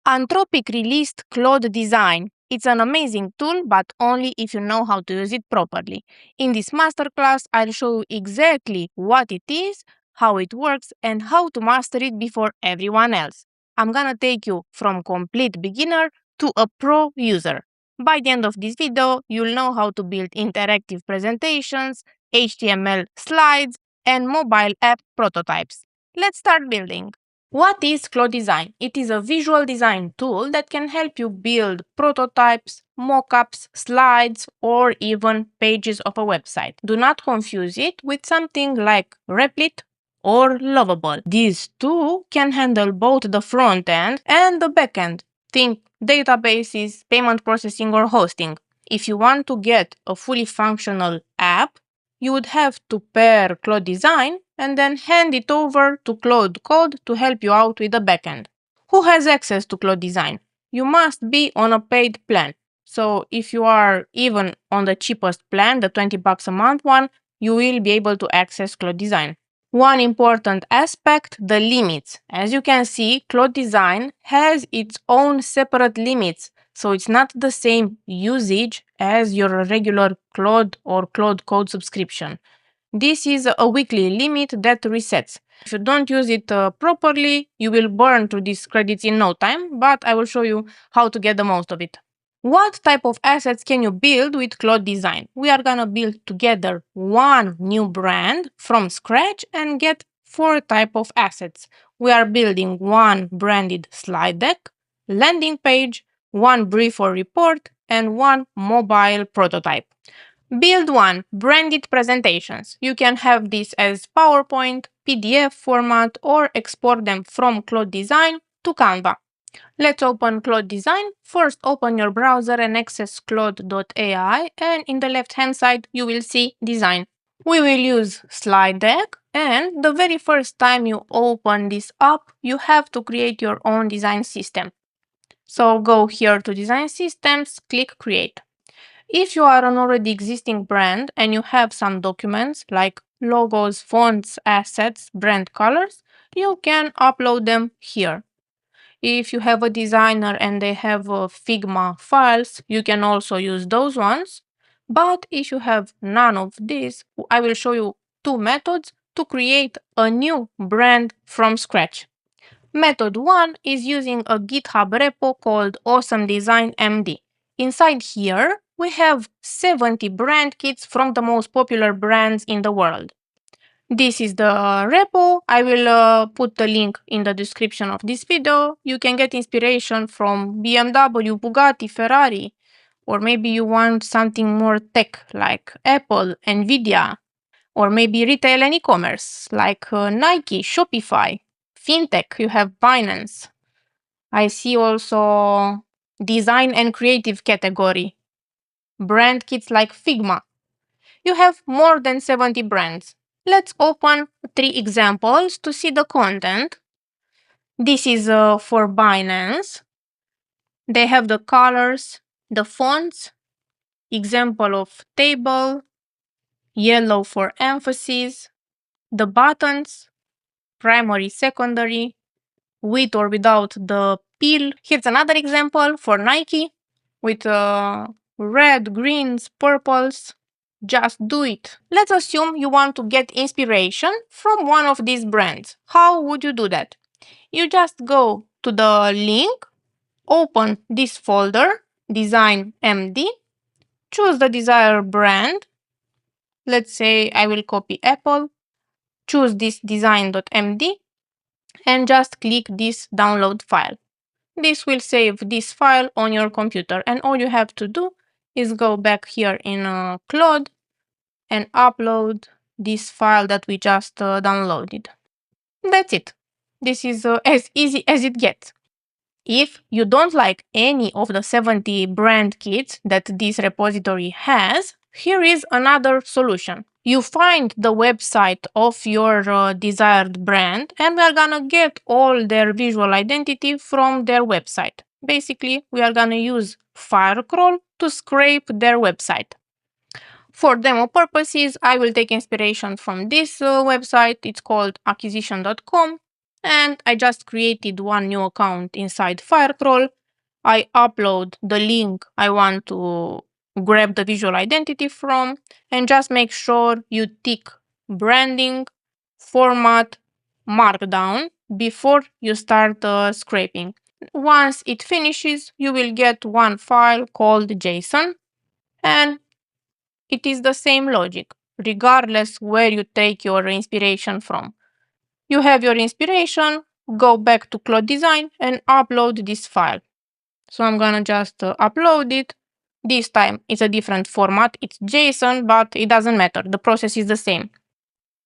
Anthropic released Claude Design. It's an amazing tool, but only if you know how to use it properly. In this masterclass, I'll show you exactly what it is, how it works, and how to master it before everyone else. I'm gonna take you from complete beginner to a pro user. By the end of this video, you'll know how to build interactive presentations, HTML slides, and mobile app prototypes. Let's start building. What is Claude Design? It is a visual design tool that can help you build prototypes, mockups, slides, or even pages of a website. Do not confuse it with something like Replit or Lovable. These two can handle both the front end and the back end. Think databases, payment processing, or hosting. If you want to get a fully functional app, you would have to pair Claude Design and then hand it over to Claude Code to help you out with the backend. Who has access to Claude Design? You must be on a paid plan. So if you are even on the cheapest plan, the $20 a month one, you will be able to access Claude Design. One important aspect, the limits. As you can see, Claude Design has its own separate limits, so it's not the same usage as your regular Claude or Claude Code subscription. This is a weekly limit that resets. If you don't use it properly, you will burn through these credits in no time, but I will show you how to get the most of it. What type of assets can you build with Claude Design? We are gonna build together one new brand from scratch and get 4 types of assets. We are building one branded slide deck, landing page, one brief or report, and one mobile prototype. Build one, branded presentations. You can have this as PowerPoint, PDF format, or export them from Claude Design to Canva. Let's open Claude Design. First, open your browser and access Claude.ai, and in the left-hand side, you will see Design. We will use Slide Deck, and the very first time you open this up, you have to create your own design system. So go here to Design Systems, click Create. If you are an already existing brand and you have some documents like logos, fonts, assets, brand colors, you can upload them here. If you have a designer and they have Figma files, you can also use those ones. But if you have none of these, I will show you 2 methods to create a new brand from scratch. Method 1 is using a GitHub repo called Awesome Design MD. Inside here, we have 70 brand kits from the most popular brands in the world. This is the repo. I will put the link in the description of this video. You can get inspiration from BMW, Bugatti, Ferrari, or maybe you want something more tech like Apple, Nvidia, or maybe retail and e-commerce like Nike, Shopify. Fintech, you have Binance. I see also design and creative category. Brand kits like Figma. You have more than 70 brands. Let's open 3 examples to see the content. This is for Binance. They have the colors, the fonts, example of table, yellow for emphasis, the buttons, primary, secondary, with or without the pill. Here's another example for Nike with red, greens, purples. Just do it. Let's assume you want to get inspiration from one of these brands. How would you do that? You just go to the link, open this folder, Design MD, choose the desired brand. Let's say I will copy Apple, choose this design.md, and just click this download file. This will save this file on your computer, and all you have to do is go back here in Claude and upload this file that we just downloaded. That's it. This is as easy as it gets. If you don't like any of the 70 brand kits that this repository has, here is another solution. You find the website of your desired brand, and we are gonna get all their visual identity from their website. Basically, we are gonna use Firecrawl to scrape their website. For demo purposes, I will take inspiration from this website. It's called acquisition.com. And I just created one new account inside Firecrawl. I upload the link I want to grab the visual identity from, and just make sure you tick branding, format, markdown before you start scraping. Once it finishes, you will get one file called JSON, and it is the same logic, regardless where you take your inspiration from. You have your inspiration, go back to Claude Design and upload this file. So I'm gonna just upload it. This time it's a different format, it's JSON, but it doesn't matter, the process is the same.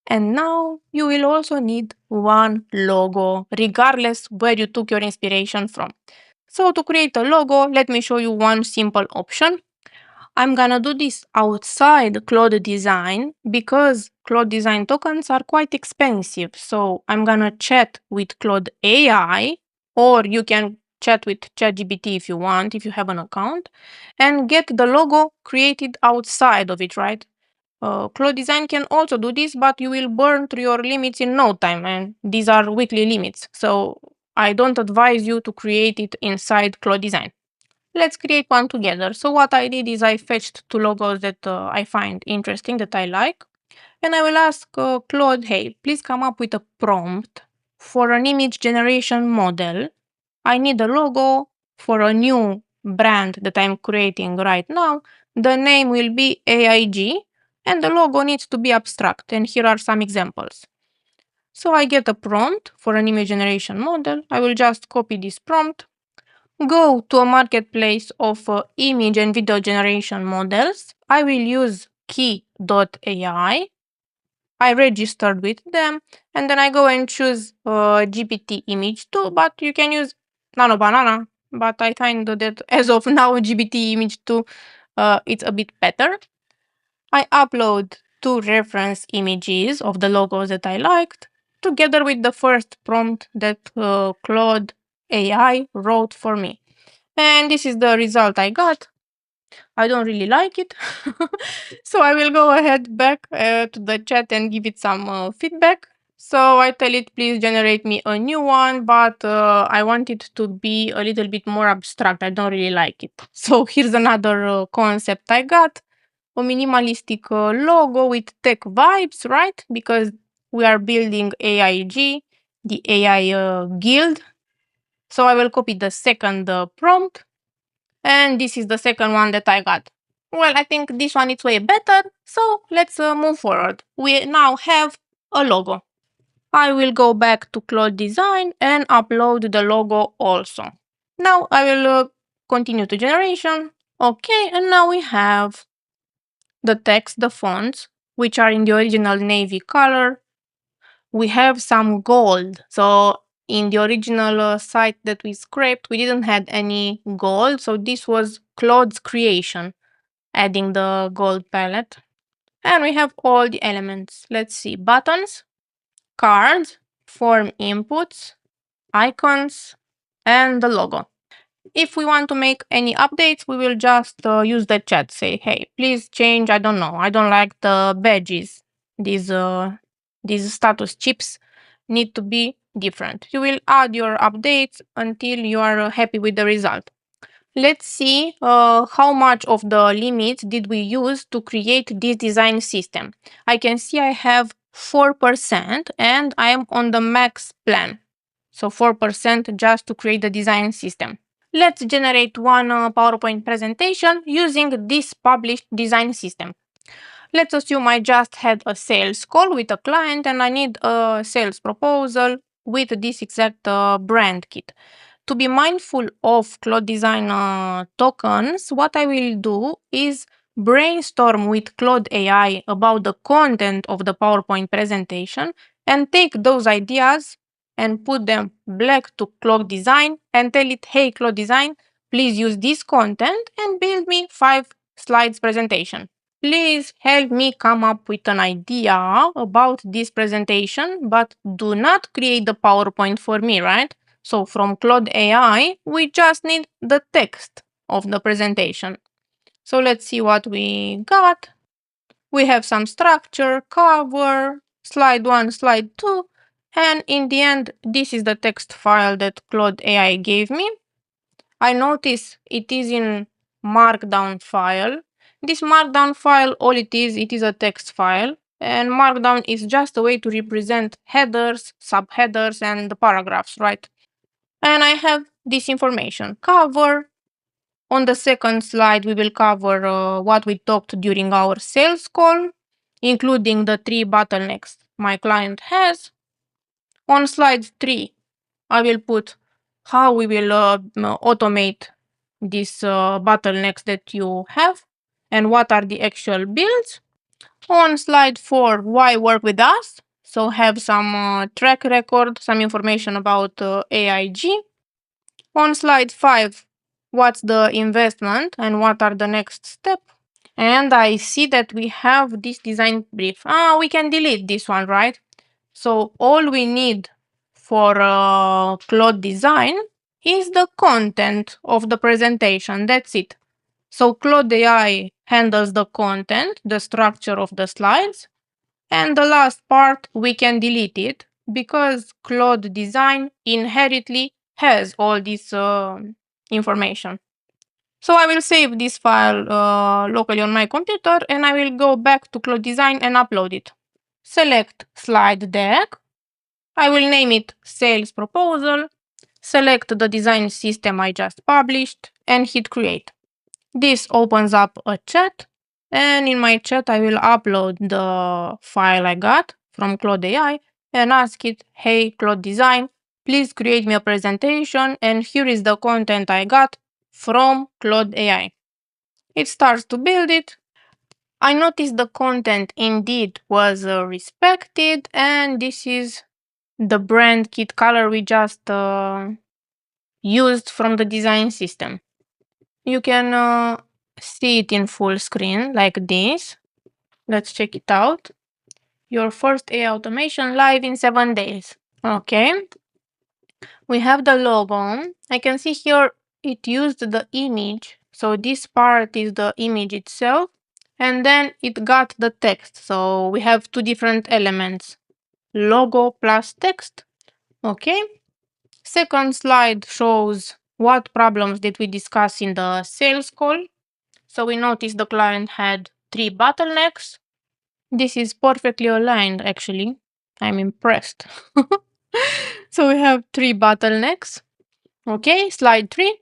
And now you will also need one logo, regardless where you took your inspiration from. So to create a logo, let me show you one simple option. I'm gonna do this outside Claude Design because Claude Design tokens are quite expensive. So I'm gonna chat with Claude AI, or you can chat with ChatGPT if you want, if you have an account, and get the logo created outside of it, right? Claude Design can also do this, but you will burn through your limits in no time, and these are weekly limits. So I don't advise you to create it inside Claude Design. Let's create one together. So what I did is I fetched two logos that I find interesting, that I like. And I will ask Claude, hey, please come up with a prompt for an image generation model. I need a logo for a new brand that I'm creating right now. The name will be AIG and the logo needs to be abstract. And here are some examples. So I get a prompt for an image generation model. I will just copy this prompt, go to a marketplace of image and video generation models. I will use Key.ai. I registered with them, and then I go and choose GPT image 2, but you can use Nano Banana. But I find that as of now, GPT image 2 it's a bit better. I upload two reference images of the logos that I liked, together with the first prompt that Claude AI wrote for me. And this is the result I got. I don't really like it. So I will go ahead back to the chat and give it some feedback. So I tell it, please generate me a new one, but I want it to be a little bit more abstract. I don't really like it. So here's another concept I got. A minimalistic logo with tech vibes, right? Because we are building AIG, the AI guild. So I will copy the second prompt, and this is the second one that I got. Well, I think this one is way better, so let's move forward. We now have a logo. I will go back to Claude Design and upload the logo also. Now I will continue to generation. Okay, and now we have the text, the fonts, which are in the original navy color. We have some gold. So in the original site that we scraped, we didn't have any gold. So this was Claude's creation, adding the gold palette. And we have all the elements. Let's see, buttons, cards, form inputs, icons, and the logo. If we want to make any updates, we will just use the chat. Say, hey, please change, I don't know, I don't like the badges. These status chips need to be different. You will add your updates until you are happy with the result. Let's see how much of the limits did we use to create this design system. I can see I have 4% and I am on the max plan. So 4% just to create the design system. Let's generate one PowerPoint presentation using this published design system. Let's assume I just had a sales call with a client and I need a sales proposal with this exact brand kit. To be mindful of Claude Design tokens, what I will do is brainstorm with Claude AI about the content of the PowerPoint presentation and take those ideas and put them back to Claude Design and tell it, hey, Claude Design, please use this content and build me 5 slides presentation. Please help me come up with an idea about this presentation, but do not create the PowerPoint for me, right? So from Claude AI, we just need the text of the presentation. So let's see what we got. We have some structure, cover, slide 1, slide 2, And in the end, this is the text file that Claude.ai gave me. I notice it is in Markdown file. This Markdown file, all it is a text file. And Markdown is just a way to represent headers, subheaders, and the paragraphs, right? And I have this information. Cover. On the second slide, we will cover what we talked during our sales call, including the 3 bottlenecks my client has. On slide 3, I will put how we will automate these bottlenecks that you have and what are the actual builds. On slide 4, why work with us? So have some track record, some information about AIG. On slide 5, what's the investment and what are the next steps? And I see that we have this design brief. We can delete this one, right? So all we need for Claude Design is the content of the presentation. That's it. So Claude.ai handles the content, the structure of the slides. And the last part, we can delete it because Claude Design inherently has all this information. So I will save this file locally on my computer and I will go back to Claude Design and upload it. Select slide deck. I will name it sales proposal. Select the design system I just published and hit create. This opens up a chat, and in my chat I will upload the file I got from Claude.ai and ask it, hey Claude Design, please create me a presentation and here is the content I got from Claude.ai. It starts to build it. I noticed the content indeed was respected, and this is the brand kit color we just used from the design system. You can see it in full screen like this. Let's check it out. Your first AI automation live in 7 days. Okay. We have the logo. I can see here it used the image. So this part is the image itself. And then it got the text. So we have 2 different elements. Logo plus text. Okay. Second slide shows what problems did we discuss in the sales call. So we noticed the client had 3 bottlenecks. This is perfectly aligned, actually. I'm impressed. So we have 3 bottlenecks. Okay, slide 3,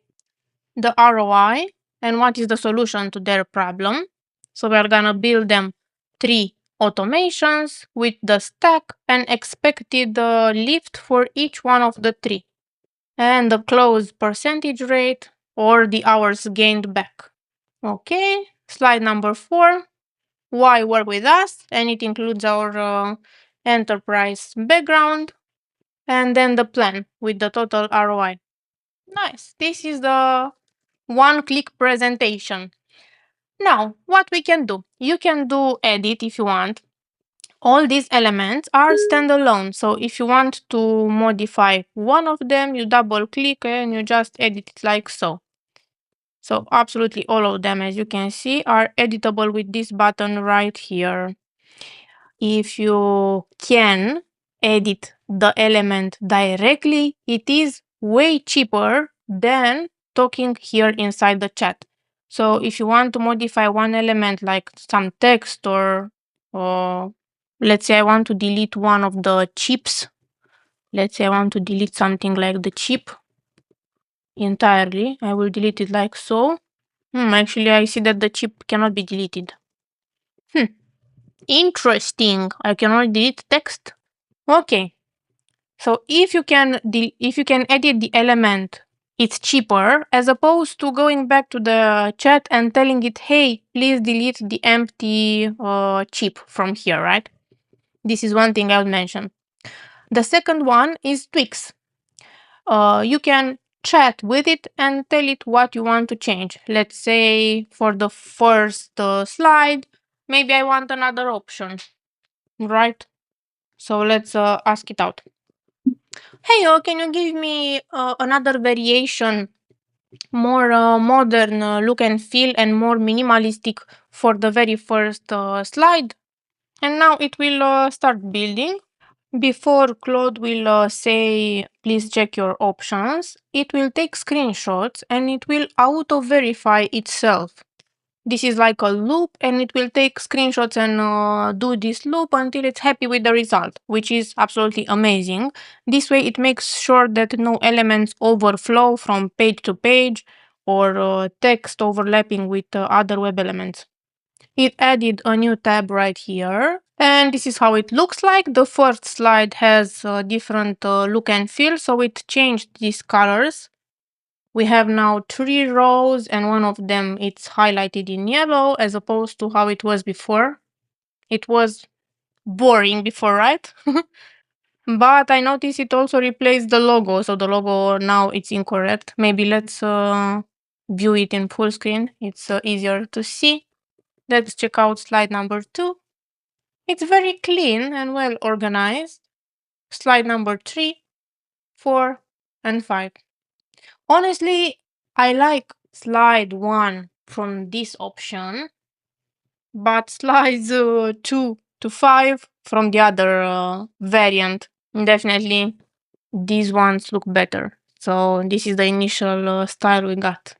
the ROI and what is the solution to their problem. So we're gonna build them 3 automations with the stack and expected lift for each one of the 3. And the close percentage rate or the hours gained back. Okay, slide number 4, why work with us? And it includes our enterprise background and then the plan with the total ROI. Nice. This is the one-click presentation. Now, what we can do? You can do edit if you want. All these elements are standalone. So if you want to modify one of them, you double click and you just edit it like so. So absolutely all of them, as you can see, are editable with this button right here. If you can edit the element directly, it is way cheaper than talking here inside the chat. So if you want to modify one element like some text or let's say I want to delete one of the chips. Let's say I want to delete something like the chip entirely. I will delete it like so. Actually, I see that the chip cannot be deleted. Interesting. I cannot delete text. Okay. So if you can edit the element, it's cheaper as opposed to going back to the chat and telling it, hey, please delete the empty chip from here, right? This is one thing I would mention. The second one is tweaks. You can chat with it and tell it what you want to change. Let's say for the first slide, maybe I want another option, right? So let's ask it out. Hey, can you give me another variation, more modern look and feel and more minimalistic for the very first slide? And now it will start building. Before Claude will say, please check your options, it will take screenshots and it will auto-verify itself. This is like a loop and it will take screenshots and do this loop until it's happy with the result, which is absolutely amazing. This way it makes sure that no elements overflow from page to page or text overlapping with other web elements. It added a new tab right here, and this is how it looks like. The first slide has a different look and feel, so it changed these colors. We have now 3 rows, and one of them it's highlighted in yellow as opposed to how it was before. It was boring before, right? But I noticed it also replaced the logo, so the logo now it's incorrect. Maybe let's view it in full screen. It's easier to see. Let's check out slide number 2. It's very clean and well organized. Slide number 3, 4, and 5. Honestly, I like slide 1 from this option, but slides 2 to 5 from the other variant. Definitely, these ones look better. So this is the initial style we got.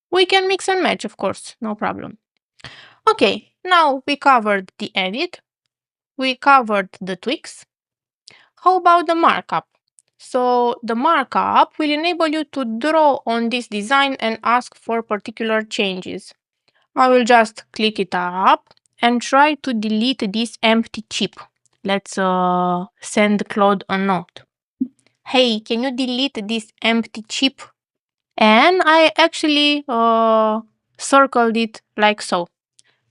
We can mix and match, of course, no problem. Okay, now we covered the edit. We covered the tweaks. How about the markup? So the markup will enable you to draw on this design and ask for particular changes. I will just click it up and try to delete this empty chip. Let's send Claude a note. Hey, can you delete this empty chip? And I actually circled it like so.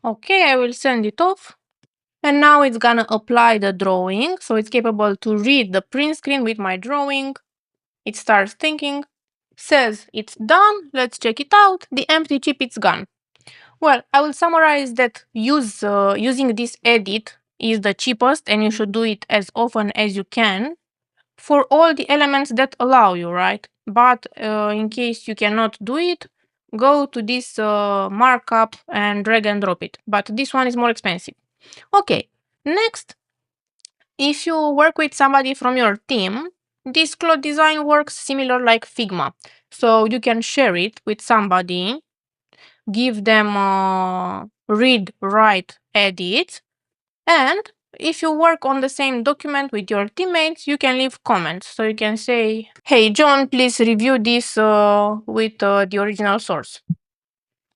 Okay, I will send it off. And now it's gonna apply the drawing, so it's capable to read the print screen with my drawing. It starts thinking, says it's done, let's check it out, the empty chip is gone. Well, I will summarize that using this edit is the cheapest and you should do it as often as you can for all the elements that allow you, right? But in case you cannot do it, go to this markup and drag and drop it. But this one is more expensive. Okay, next, if you work with somebody from your team, this Claude Design works similar like Figma. So you can share it with somebody, give them read, write, edit, and if you work on the same document with your teammates, you can leave comments. So you can say, hey, John, please review this with the original source.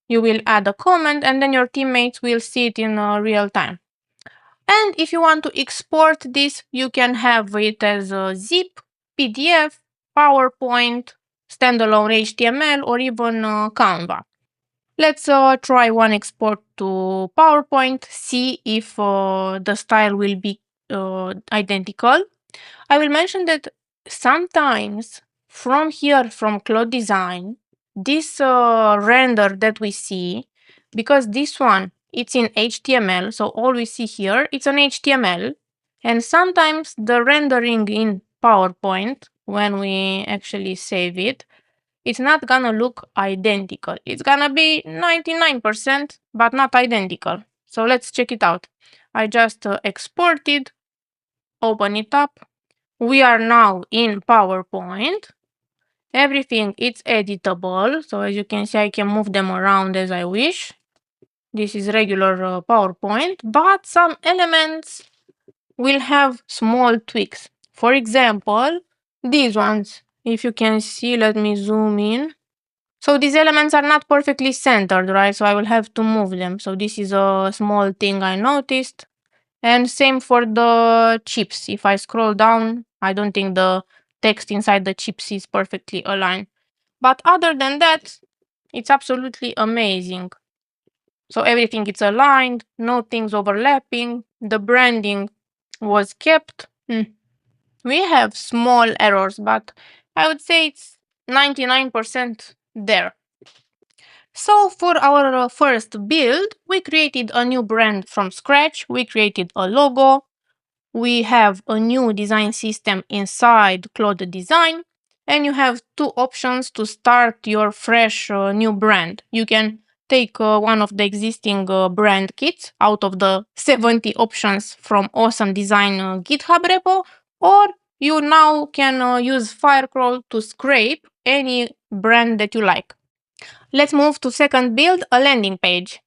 You will add a comment and then your teammates will see it in real time. And if you want to export this, you can have it as a zip, PDF, PowerPoint, standalone HTML, or even Canva. Let's try one export to PowerPoint, see if the style will be identical. I will mention that sometimes from here, from Claude Design, this render that we see, because this one, it's in HTML, so all we see here, it's an HTML, and sometimes the rendering in PowerPoint, when we actually save it, it's not gonna look identical. It's gonna be 99%, but not identical. So let's check it out. I just exported, open it up. We are now in PowerPoint. Everything is editable. So as you can see, I can move them around as I wish. This is regular PowerPoint, but some elements will have small tweaks. For example, these ones. If you can see, let me zoom in. So these elements are not perfectly centered, right? So I will have to move them. So this is a small thing I noticed. And same for the chips. If I scroll down, I don't think the text inside the chips is perfectly aligned. But other than that, it's absolutely amazing. So everything is aligned, no things overlapping. The branding was kept. We have small errors, but I would say it's 99% there. So for our first build, we created a new brand from scratch. We created a logo. We have a new design system inside Claude Design. And you have 2 options to start your fresh new brand. You can take one of the existing brand kits out of the 70 options from Awesome Design GitHub repo, Or you now can use Firecrawl to scrape any brand that you like. Let's move to second build, a landing page.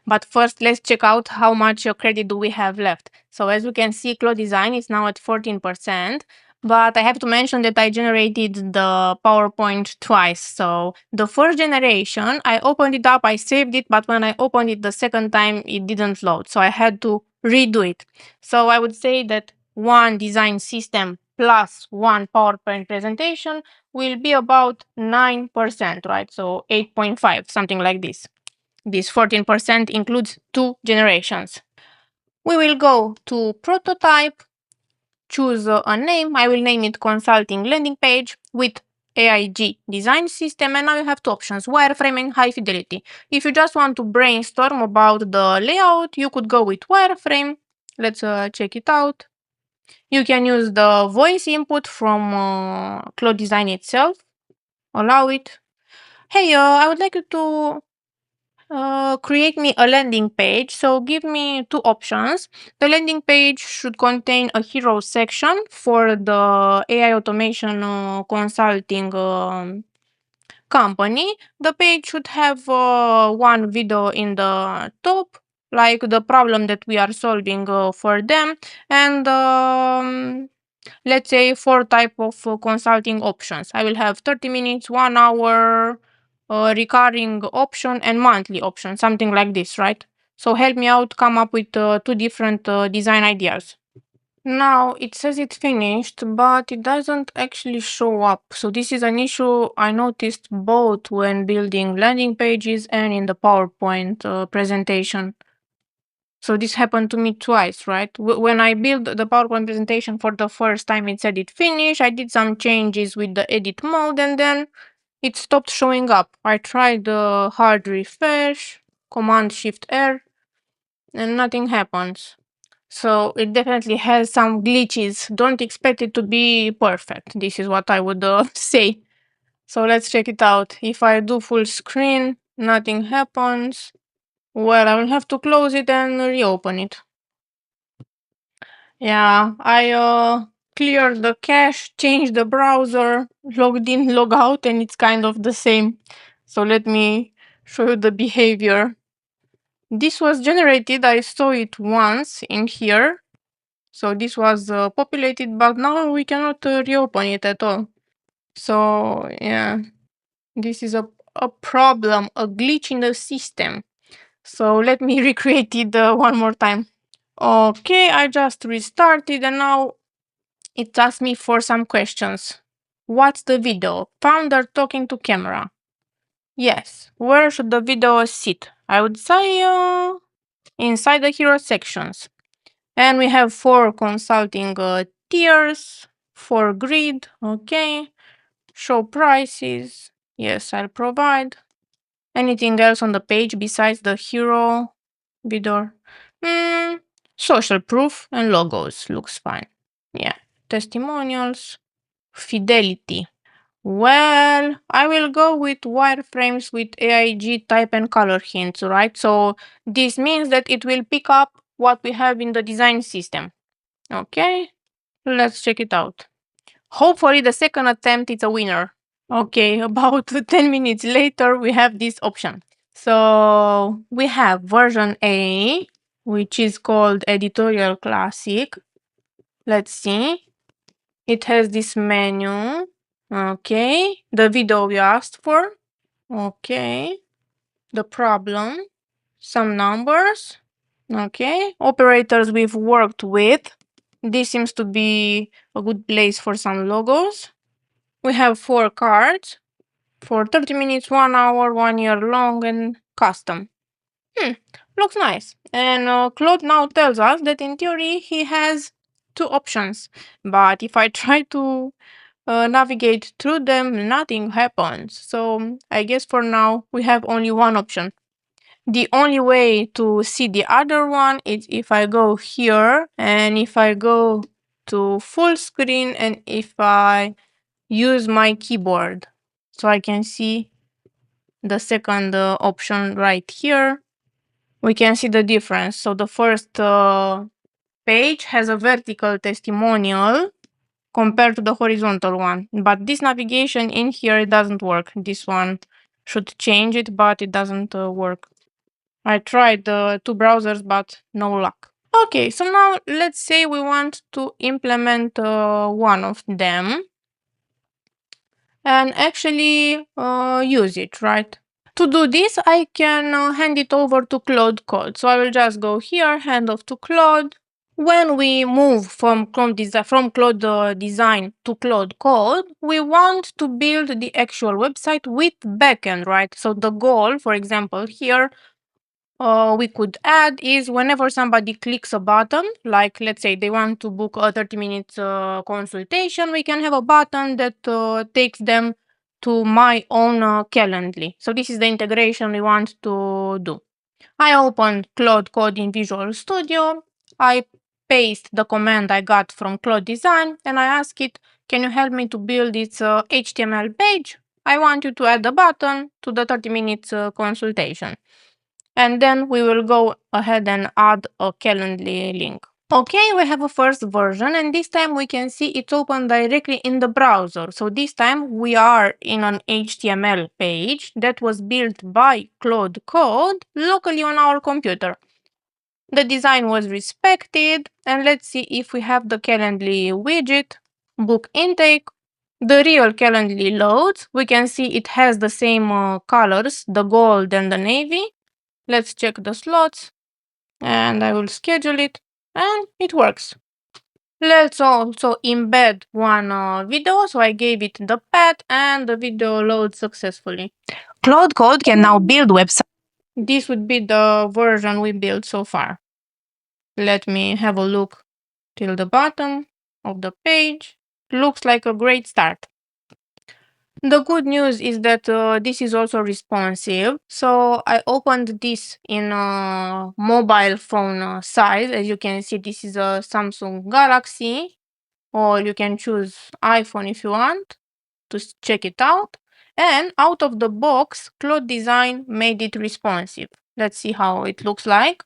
But first, let's check out how much credit do we have left. So as we can see, Claude Design is now at 14%, but I have to mention that I generated the PowerPoint twice. So the first generation, I opened it up, I saved it, but when I opened it the second time, it didn't load. So I had to redo it. So I would say that one design system plus one PowerPoint presentation will be about 9%, right? So 8.5, something like this. This 14% includes 2 generations. We will go to prototype, choose a name. I will name it consulting landing page with AIG design system, and now you have two options, wireframe and high fidelity. If you just want to brainstorm about the layout, you could go with wireframe. Let's check it out. You can use the voice input from Claude Design itself. Allow it. Hey, I would like you to create me a landing page. So give me two options. The landing page should contain a hero section for the AI automation consulting company. The page should have one video in the top, like the problem that we are solving for them, and let's say 4 type of consulting options. I will have 30 minutes, 1 hour, recurring option, and monthly option, something like this, right? So help me out, come up with two different design ideas. Now it says it's finished, but it doesn't actually show up. So this is an issue I noticed both when building landing pages and in the PowerPoint presentation. So this happened to me twice, right? When I built the PowerPoint presentation for the first time, it said it finished. I did some changes with the edit mode, and then it stopped showing up. I tried the hard refresh, Command Shift R, and nothing happens. So it definitely has some glitches. Don't expect it to be perfect. This is what I would say. So let's check it out. If I do full screen, nothing happens. Well, I will have to close it and reopen it. Yeah, I cleared the cache, changed the browser, logged in, log out, and it's kind of the same. So let me show you the behavior. This was generated, I saw it once in here. So this was populated, but now we cannot reopen it at all. So yeah, this is a problem, a glitch in the system. So let me recreate it one more time. Okay, I just restarted and now it asks me for some questions. What's the video? Founder talking to camera. Yes. Where should the video sit? I would say inside the hero sections. And we have 4 consulting tiers, 4 grid. Okay. Show prices. Yes, I'll provide. Anything else on the page besides the hero video? Social proof and logos. Looks fine. Yeah. Testimonials. Fidelity. Well, I will go with wireframes with AIG type and color hints, right? So this means that it will pick up what we have in the design system. Okay, let's check it out. Hopefully the second attempt is a winner. Okay, about 10 minutes later, we have this option. So we have version A, which is called Editorial Classic. Let's see. It has this menu. Okay, the video we asked for. Okay, the problem, some numbers. Okay, operators we've worked with. This seems to be a good place for some logos. We have 4 cards for 30 minutes, 1 hour, 1 year long, and custom. Looks nice. And Claude now tells us that in theory he has 2 options. But if I try to navigate through them, nothing happens. So I guess for now we have only one option. The only way to see the other one is if I go here and if I go to full screen and if I use my keyboard. So I can see the second option right here. We can see the difference. So the first page has a vertical testimonial compared to the horizontal one. But this navigation in here, it doesn't work. This one should change it, but it doesn't work. I tried the two browsers, but no luck. Okay, so now let's say we want to implement one of them and actually use it, right? To do this, I can hand it over to Claude Code. So I will just go here, hand off to Claude. When we move from Claude Design to Claude Code, we want to build the actual website with backend, right? So the goal, for example, here, we could add is whenever somebody clicks a button, like let's say they want to book a 30 minutes consultation, we can have a button that takes them to my own Calendly. So this is the integration we want to do. I opened Claude Code in Visual Studio. I paste the command I got from Claude Design and I ask it, can you help me to build this HTML page? I want you to add a button to the 30 minutes consultation. And then we will go ahead and add a Calendly link. Okay, we have a first version, and this time we can see it's open directly in the browser. So this time we are in an HTML page that was built by Claude Code locally on our computer. The design was respected, and let's see if we have the Calendly widget, book intake. The real Calendly loads. We can see it has the same colors, the gold and the navy. Let's check the slots and I will schedule it and it works. Let's also embed one video. So I gave it the path and the video loads successfully. Claude Code can now build websites. This would be the version we built so far. Let me have a look till the bottom of the page. Looks like a great start. The good news is that this is also responsive. So I opened this in a mobile phone size. As you can see, this is a Samsung Galaxy, or you can choose iPhone if you want to check it out. And out of the box, Claude Design made it responsive. Let's see how it looks like.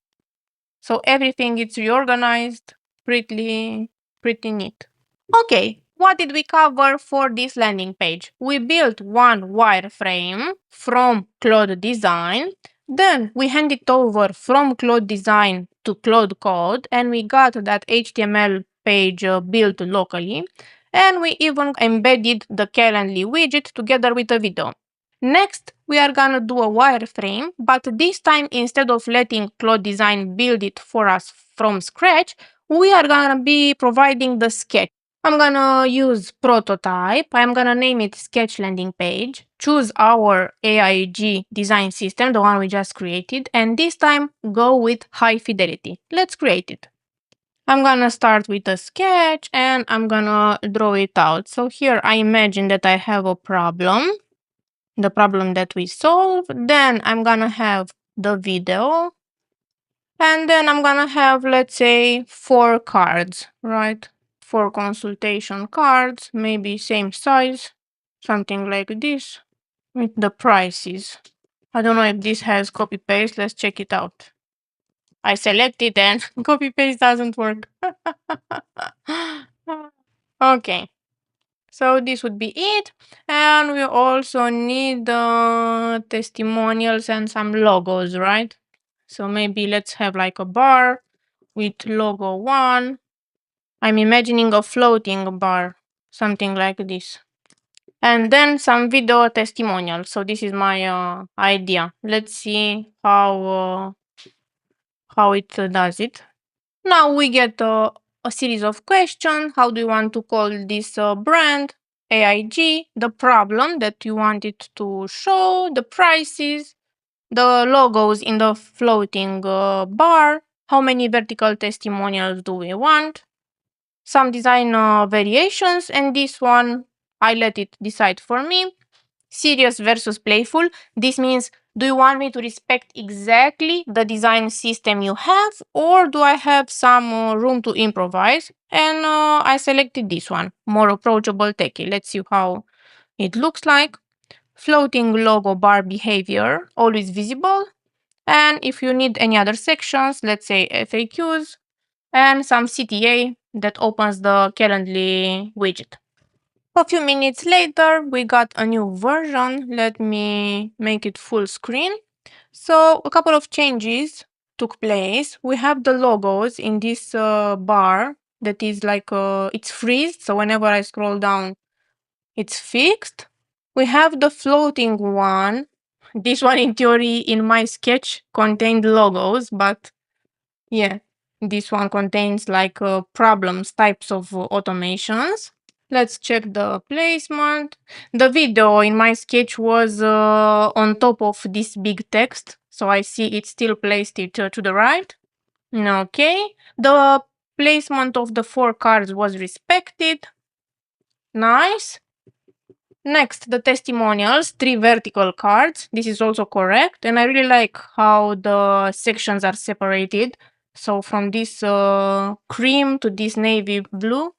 So everything is reorganized, pretty neat. Okay, what did we cover for this landing page? We built one wireframe from Claude Design. Then we hand it over from Claude Design to Claude Code, and we got that HTML page built locally. And we even embedded the Calendly widget together with a video. Next, we are gonna do a wireframe, but this time instead of letting Claude Design build it for us from scratch, we are gonna be providing the sketch. I'm gonna use prototype. I'm gonna name it sketch landing page. Choose our AIG design system, the one we just created, and this time go with high fidelity. Let's create it. I'm gonna start with a sketch and I'm gonna draw it out. So here I imagine that I have a problem, the problem that we solve. Then I'm gonna have the video. And then I'm gonna have, let's say, 4 cards, right? 4 consultation cards, maybe same size, something like this, with the prices. I don't know if this has copy paste. Let's check it out. I select it and copy paste doesn't work. Okay. So this would be it. And we also need testimonials and some logos, right? So maybe let's have like a bar with logo 1. I'm imagining a floating bar, something like this. And then some video testimonials. So this is my idea. Let's see how it does it. Now we get a series of questions. How do you want to call this brand? AIG, the problem that you want it to show, the prices, the logos in the floating bar, how many vertical testimonials do we want, some design variations, and this one I let it decide for me. Serious versus playful. This means, do you want me to respect exactly the design system you have, or do I have some room to improvise? And I selected this one, more approachable techie. Let's see how it looks like. Floating logo bar behavior, always visible. And if you need any other sections, let's say FAQs, and some CTA that opens the Calendly widget. A few minutes later, we got a new version. Let me make it full screen. So a couple of changes took place. We have the logos in this bar that is like it's freeze. So whenever I scroll down, it's fixed. We have the floating one. This one, in theory, in my sketch contained logos, but yeah, this one contains like problems, types of automations. Let's check the placement. The video in my sketch was on top of this big text, so I see it still placed it to the right. Okay, the placement of the 4 cards was respected. Nice. Next, the testimonials, 3 vertical cards. This is also correct, and I really like how the sections are separated. So from this cream to this navy blue,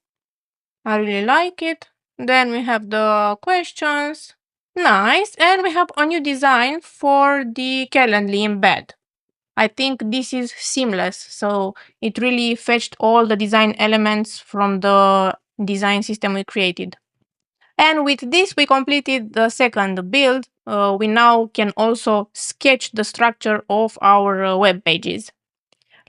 I really like it. Then we have the questions. Nice. And we have a new design for the Calendly embed. I think this is seamless. So it really fetched all the design elements from the design system we created. And with this, we completed the second build. We now can also sketch the structure of our web pages.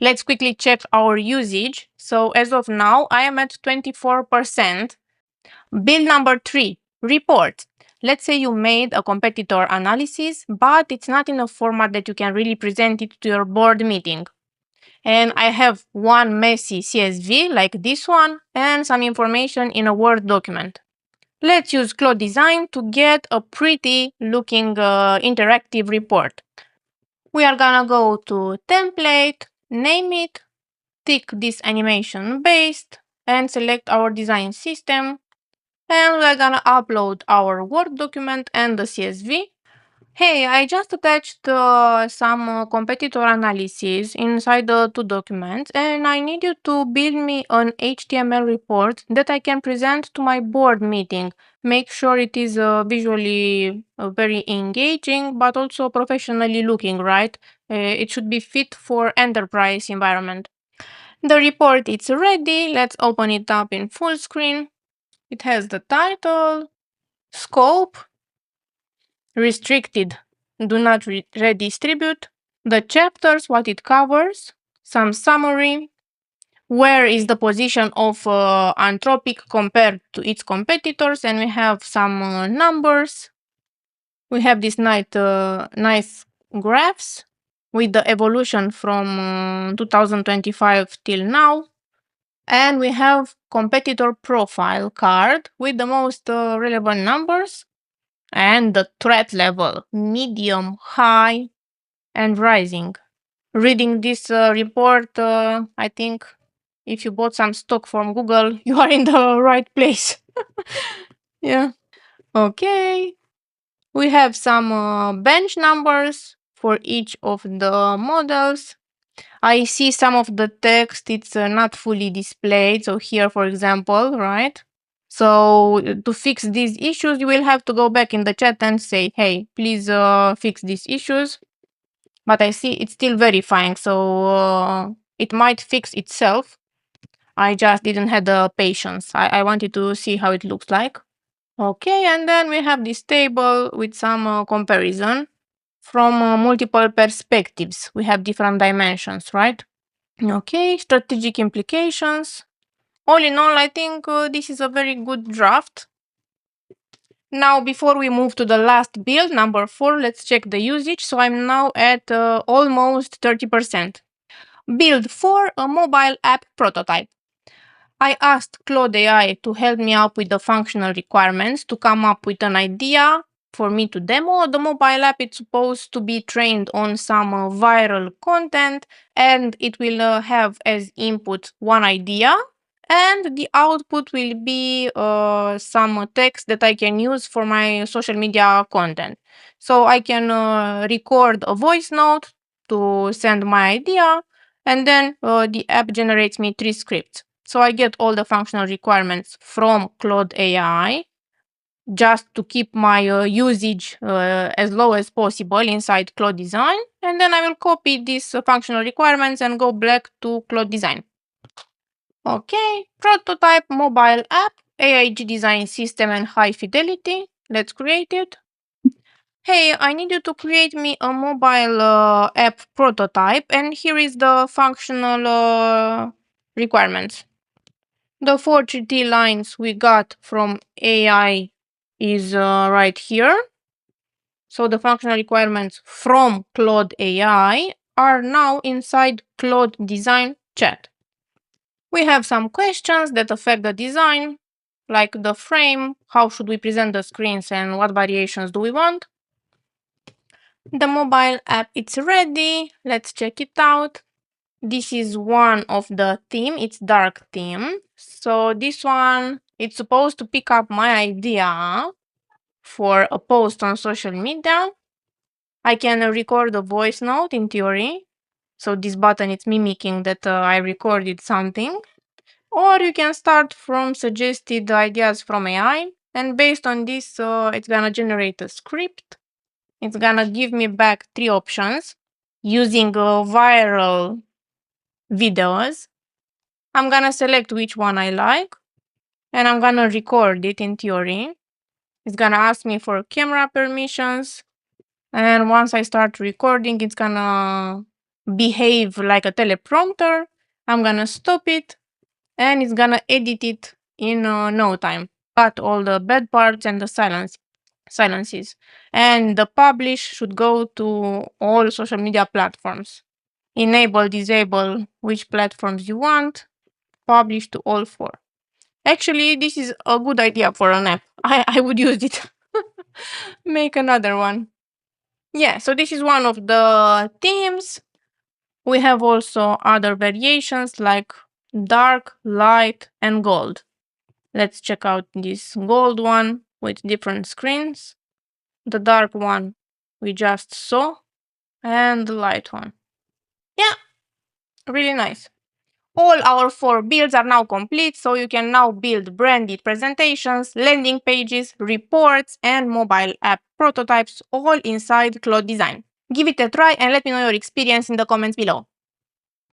Let's quickly check our usage. So as of now, I am at 24%. Build number 3, report. Let's say you made a competitor analysis, but it's not in a format that you can really present it to your board meeting. And I have one messy CSV like this one and some information in a Word document. Let's use Claude Design to get a pretty looking interactive report. We are gonna go to template, name it, tick this animation based, and select our design system. And we're gonna upload our Word document and the CSV. Hey, I just attached some competitor analysis inside the 2 documents, and I need you to build me an HTML report that I can present to my board meeting. Make sure it is visually very engaging, but also professionally looking, right? It should be fit for enterprise environment. The report is ready. Let's open it up in full screen. It has the title, scope, restricted, do not redistribute, the chapters, what it covers, some summary, where is the position of Anthropic compared to its competitors, and we have some numbers. We have these nice graphs with the evolution from 2025 till now. And we have competitor profile card with the most relevant numbers and the threat level, medium, high, and rising. Reading this report, I think if you bought some stock from Google, you are in the right place. Yeah. Okay. We have some bench numbers for each of the models. I see some of the text, it's not fully displayed. So here, for example, right? So to fix these issues, you will have to go back in the chat and say, hey, please fix these issues. But I see it's still verifying, so it might fix itself. I just didn't have the patience. I wanted to see how it looks like. Okay, and then we have this table with some comparison from multiple perspectives. We have different dimensions, right? Okay, strategic implications. All in all, I think this is a very good draft. Now, before we move to the last build, number 4, let's check the usage. So I'm now at almost 30%. Build 4, a mobile app prototype. I asked Claude.ai to help me out with the functional requirements to come up with an idea for me to demo. The mobile app is supposed to be trained on some viral content, and it will have as input one idea, and the output will be some text that I can use for my social media content. So I can record a voice note to send my idea, and then the app generates me 3 scripts. So I get all the functional requirements from Claude.ai just to keep my usage as low as possible inside Claude Design. And then I will copy these functional requirements and go back to Claude Design. Okay, prototype mobile app, AIG design system and high fidelity. Let's create it. Hey, I need you to create me a mobile app prototype, and here is the functional requirements. The 4GT lines we got from AI is right here. So the functional requirements from Claude.ai are now inside Claude Design chat. We have some questions that affect the design, like the frame, how should we present the screens, and what variations do we want. The mobile app is ready. Let's check it out. This is one of the theme. It's dark theme. So this one, it's supposed to pick up my idea for a post on social media. I can record a voice note in theory. So this button is mimicking that I recorded something. Or you can start from suggested ideas from AI. And based on this, it's gonna generate a script. It's gonna give me back 3 options using viral videos. I'm gonna select which one I like and I'm gonna record it in theory. It's gonna ask me for camera permissions. And once I start recording, it's gonna behave like a teleprompter. I'm gonna stop it and it's gonna edit it in no time. Cut all the bad parts and the silences. And the publish should go to all social media platforms. Enable, disable which platforms you want. Publish to all 4. Actually, this is a good idea for an app. I would use it. Make another one. Yeah, so this is one of the themes. We have also other variations like dark, light, and gold. Let's check out this gold one with different screens. The dark one we just saw, and the light one. Yeah, really nice. All our 4 builds are now complete, so you can now build branded presentations, landing pages, reports, and mobile app prototypes all inside Claude Design. Give it a try and let me know your experience in the comments below.